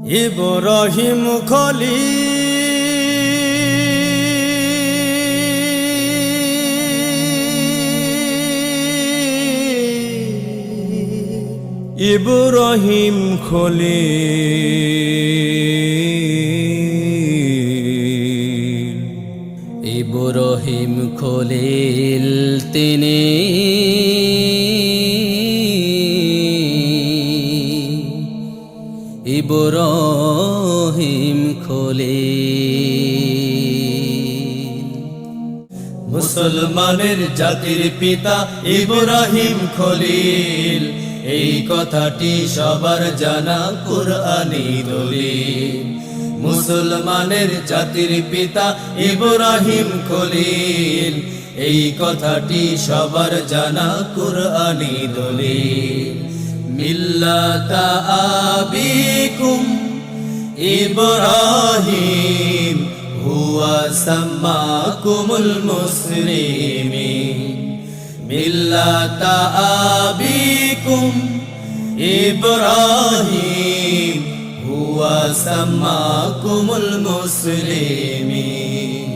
ইব্রাহিম খলিল ইব্রাহিম খলিল ইব্রাহিম খলিল তিনি ইব্রাহিম খলিল মুসলমানের জাতির পিতা ইব্রাহিম খলিল এই কথাটি সবার জানা কুরআনী দলিল মুসলমানের জাতির পিতা ইব্রাহিম খলিল এই কথাটি সবার জানা কুরআনী দলিল মিল্লাতা আবিকুম ইব্রাহিম হুয়া সাম্মাকুমুল মুসলিমিন মিল্লাতা আবিকুম ইব্রাহিম হুয়া সাম্মাকুমুল মুসলিমিন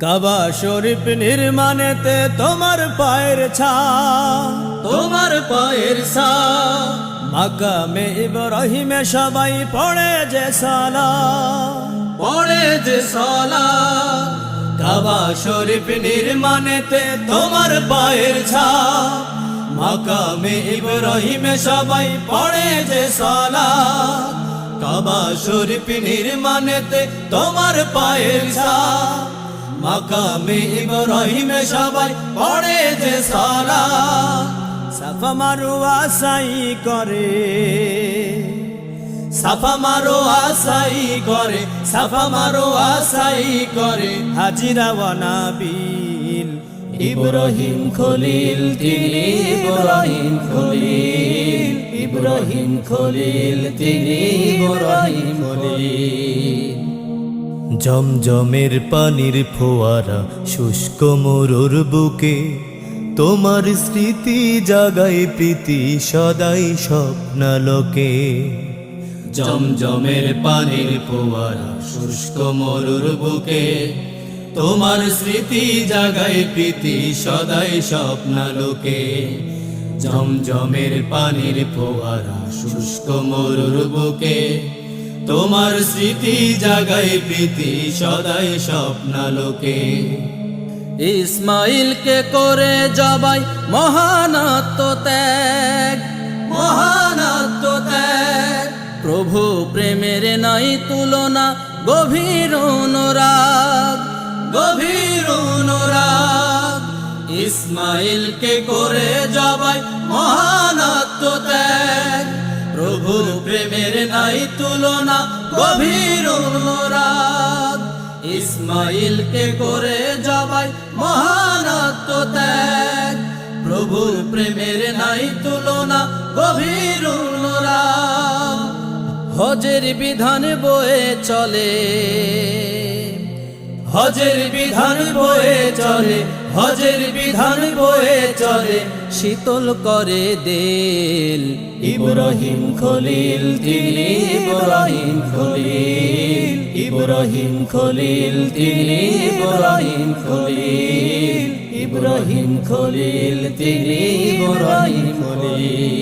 কাবা শরীফ নির্মাণেতে তোমার পায়ের ছাপ তোমার পায়ের ছাপ মাকামে ইব্রাহিমে সবাই পড়ে যে সালাত পড়ে যে সালাত কাবা শরীফ নির্মাণেতে তোমার পায়ের ছাপ মাকামে ইব্রাহিমে সবাই পড়ে যে সালাত কাবা শরীফ নির্মাণেতে তোমার পায়ের ছাপ মাকামে ইব্রাহিমে সবাই পড়ে যে সালাত সাফা মারওয়া সাই করে সাফা মারওয়া সাই করে সাফা মারওয়া সাই করে হাজিরা ওয়া নাবিল ইব্রাহিম খলিল তিনি ইব্রাহিম খলিল ইব্রাহিম খলিল তিনি ইব্রাহিম খলিল জমজমের পানির ফোয়ারা শুষ্ক মরুর বুকে তোমার স্মৃতি জাগায় প্রীতি সদাই স্বপ্নালোকে জমজমের পানির ফোয়ারা শুষ্ক মরুর বুকে তোমার স্মৃতি জাগায় প্রীতি সদাই স্বপ্নালোকে জমজমের পানির ফোয়ারা শুষ্ক মরুর বুকে তোমার স্মৃতি জাগায় প্রীতি সদাই স্বপ্নালোকে ইসমাইলকে করে জবাই মহান আত্মত্যাগ মহান আত্মত্যাগ প্রভু প্রেমের নাই তুলনা গভীর অনুরাগ গভীর অনুরাগ ইসমাইলকে করে জবাই মহান আত্মত্যাগ প্রভুর প্রেমের নাই তুলনা গভীর অনুরাগ ইসমাইলকে করে জবাই মহান আত্মত্যাগ প্রভুর প্রেমের নাই তুলনা গভীর অনুরাগ হজের বিধান বয়ে চলে হজের বিধান বয়ে চলে হজের বিধান বয়ে চলে শীতল করে দিল ইব্রাহিম খলিল তিনি ইব্রাহিম খলিল ইব্রাহিম খলিল তিনি ইব্রাহিম খলিল ইব্রাহিম খলিল তিনি ইব্রাহিম খলিল